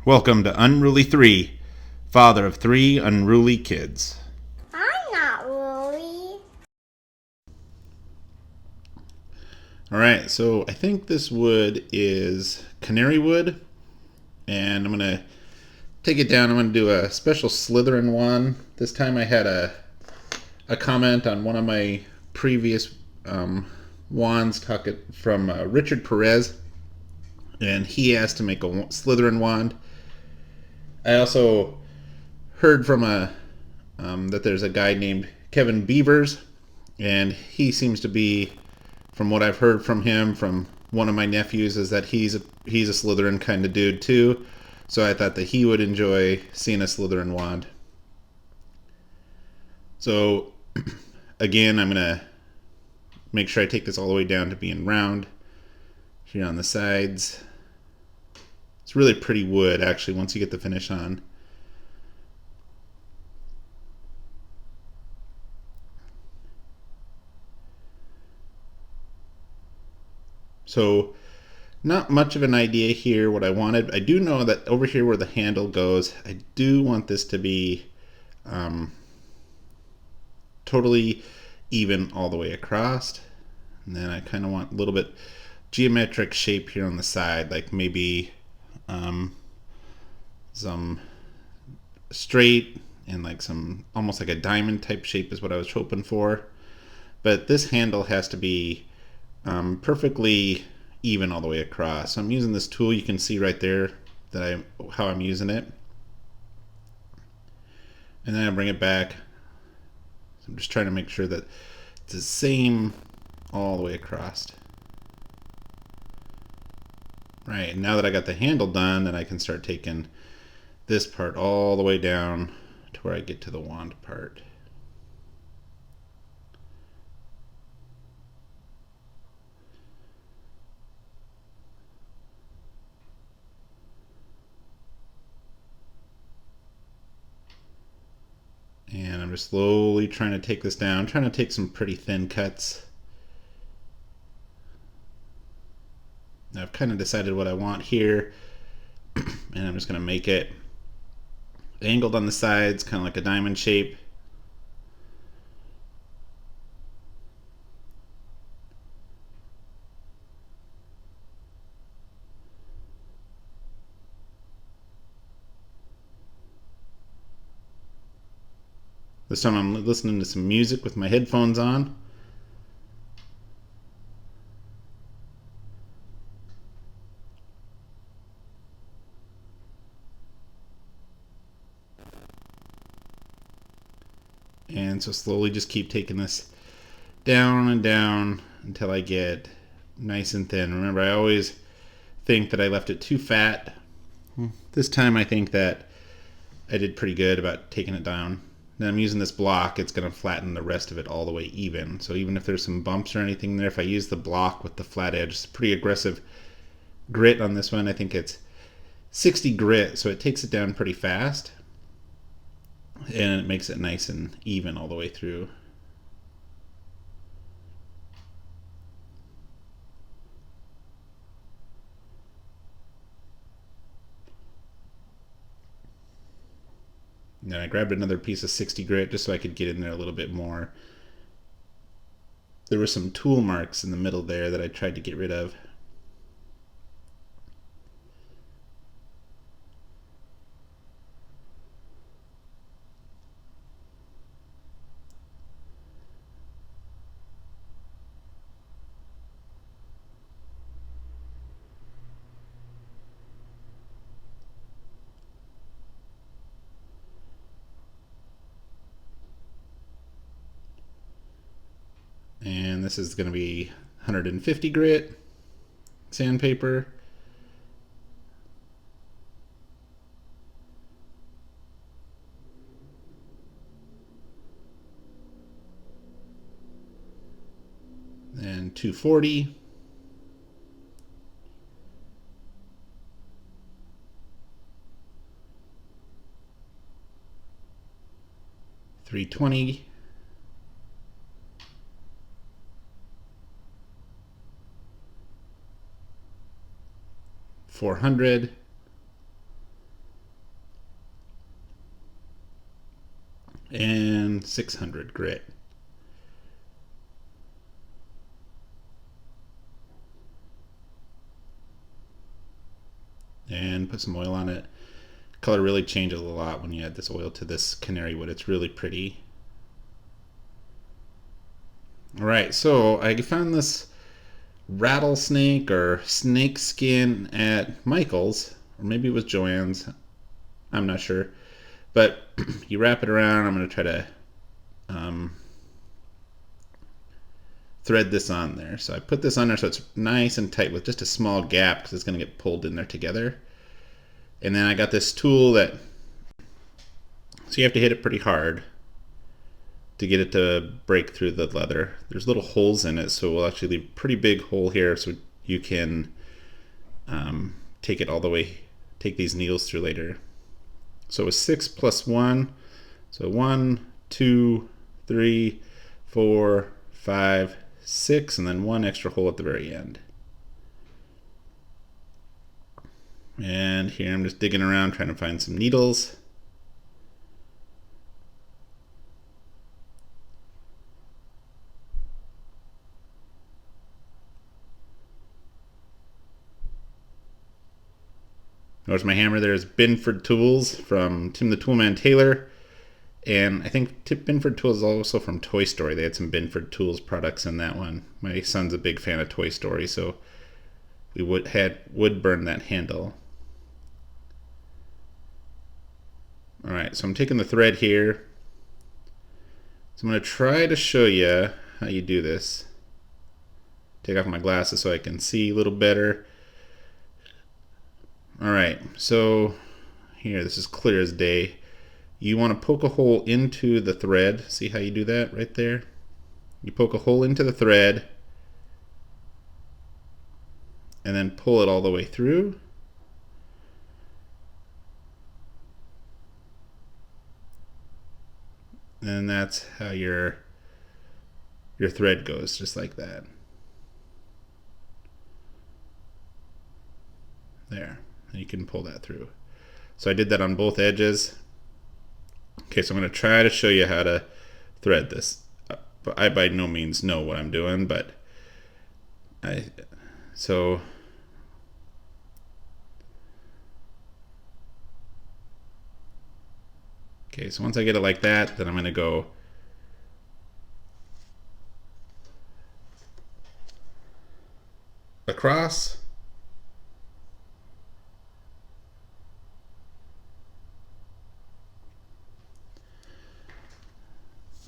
Welcome to Unruly 3, father of 3 unruly kids. I'm not really. Alright, so I think this wood is canary wood, and I'm going to take it down. I'm going to do a special Slytherin Wand. This time I had a comment on one of my previous wands from Richard Perez, and he asked to make a Slytherin Wand. I also heard from that there's a guy named Kevin Beavers, and he seems to be, from what I've heard from him, from one of my nephews, is that he's a Slytherin kind of dude too. So I thought that he would enjoy seeing a Slytherin wand. So again, I'm gonna make sure I take this all the way down to being round here on the sides. It's really pretty wood, actually, once you get the finish on. So not much of an idea here what I wanted. I do know that over here where the handle goes, I do want this to be totally even all the way across. And then I kind of want a little bit geometric shape here on the side, like maybe some straight and like some almost like a diamond type shape is what I was hoping for. But this handle has to be perfectly even all the way across. So I'm using this tool. You can see right there that how I'm using it, and then I bring it back. So I'm just trying to make sure that it's the same all the way across. Right, and now that I got the handle done, then I can start taking this part all the way down to where I get to the wand part. And I'm just slowly trying to take this down, trying to take some pretty thin cuts. Now I've kind of decided what I want here, and I'm just going to make it angled on the sides, kind of like a diamond shape. This time I'm listening to some music with my headphones on. And so slowly just keep taking this down and down until I get nice and thin. Remember, I always think that I left it too fat. This time I think that I did pretty good about taking it down. Now I'm using this block, it's going to flatten the rest of it all the way even. So even if there's some bumps or anything there, if I use the block with the flat edge, it's pretty aggressive grit on this one. I think it's 60 grit, so it takes it down pretty fast. And it makes it nice and even all the way through. And then I grabbed another piece of 60 grit just so I could get in there a little bit more. There were some tool marks in the middle there that I tried to get rid of. And this is going to be 150 grit sandpaper. And 240. $320. 400, and 600 grit. And put some oil on it. Color really changes a lot when you add this oil to this canary wood. It's really pretty. Alright, so I found this rattlesnake or snake skin at Michael's, or maybe it was Joann's, I'm not sure. But you wrap it around. I'm going to try to thread this on there. So I put this on there so it's nice and tight with just a small gap because it's going to get pulled in there together. And then I got this tool that, so you have to hit it pretty hard to get it to break through the leather. There's little holes in it, so we'll actually leave a pretty big hole here so you can take it all the way, take these needles through later. So it was 6 plus 1, so 1, 2, 3, 4, 5, 6, and then one extra hole at the very end. And here I'm just digging around trying to find some needles. Notice my hammer there is Binford Tools from Tim the Toolman Taylor. And I think Binford Tools is also from Toy Story. They had some Binford Tools products in that one. My son's a big fan of Toy Story, so we would burn that handle. Alright, so I'm taking the thread here. So I'm going to try to show you how you do this. Take off my glasses so I can see a little better. Alright, so here, this is clear as day. You want to poke a hole into the thread. See how you do that right there? You poke a hole into the thread and then pull it all the way through. And that's how your thread goes, just like that. There. And you can pull that through. So I did that on both edges. Okay, so I'm going to try to show you how to thread this. But I by no means know what I'm doing, but okay, so once I get it like that, then I'm going to go across.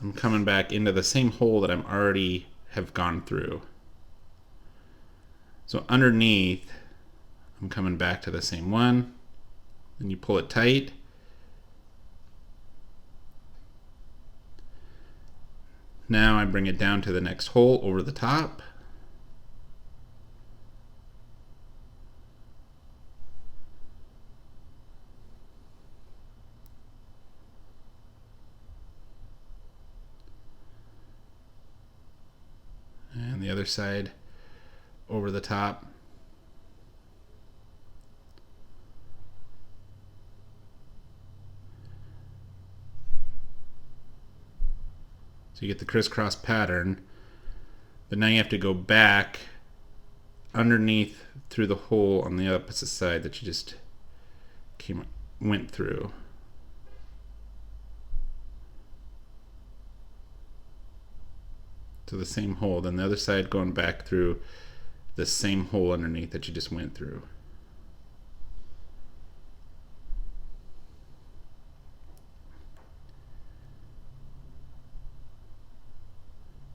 I'm coming back into the same hole that I'm already have gone through. So underneath, I'm coming back to the same one. Then you pull it tight. Now I bring it down to the next hole over the top. And the other side over the top. So you get the crisscross pattern, but now you have to go back underneath through the hole on the opposite side that you just went through. To the same hole, then the other side going back through the same hole underneath that you just went through.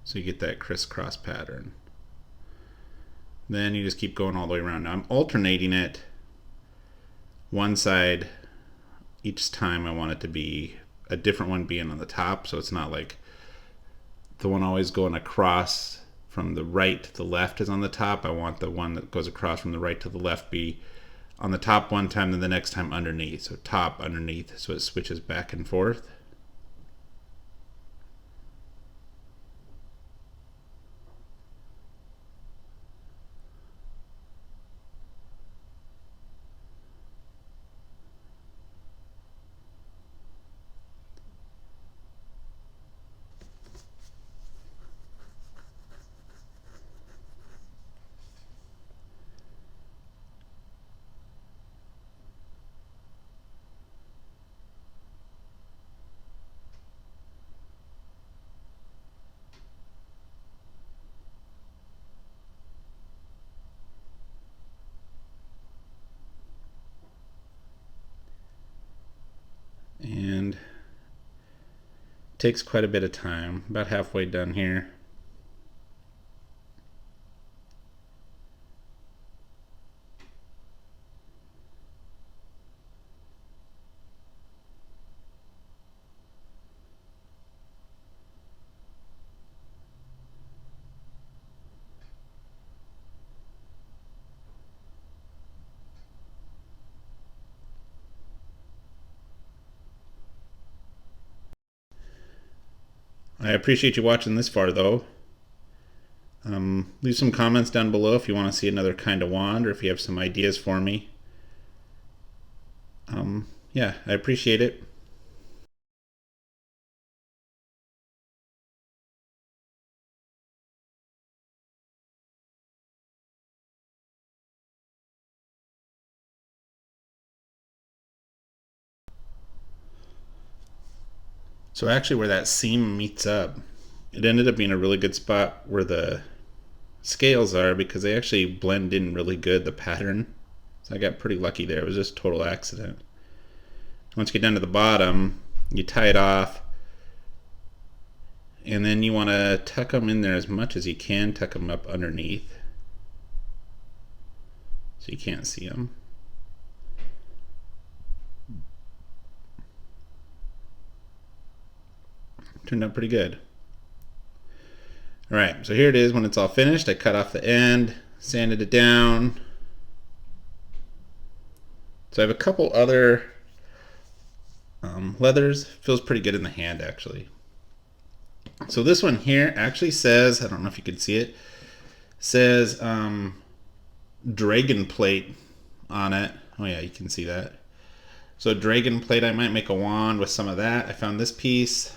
So you get that crisscross pattern. Then you just keep going all the way around. Now I'm alternating it one side each time. I want it to be a different one being on the top, so it's not like the one always going across from the right to the left is on the top. I want the one that goes across from the right to the left be on the top one time, then the next time underneath. So top, underneath, so it switches back and forth. takes quite a bit of time. About halfway done here. I appreciate you watching this far though. Leave some comments down below if you want to see another kind of wand or if you have some ideas for me. Yeah, I appreciate it. So actually where that seam meets up, it ended up being a really good spot where the scales are because they actually blend in really good, the pattern. So I got pretty lucky there. It was just total accident. Once you get down to the bottom, you tie it off, and then you want to tuck them in there as much as you can, tuck them up underneath so you can't see them. Turned out pretty good. Alright, so here it is when it's all finished. I cut off the end, sanded it down. So I have a couple other leathers. Feels pretty good in the hand actually. So this one here actually says, I don't know if you can see it, says dragon plate on it. Oh yeah, you can see that. So dragon plate, I might make a wand with some of that. I found this piece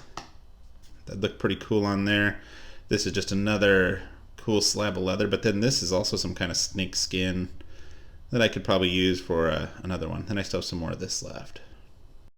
that looked pretty cool on there. This is just another cool slab of leather, but then this is also some kind of snake skin that I could probably use for another one. Then I still have some more of this left.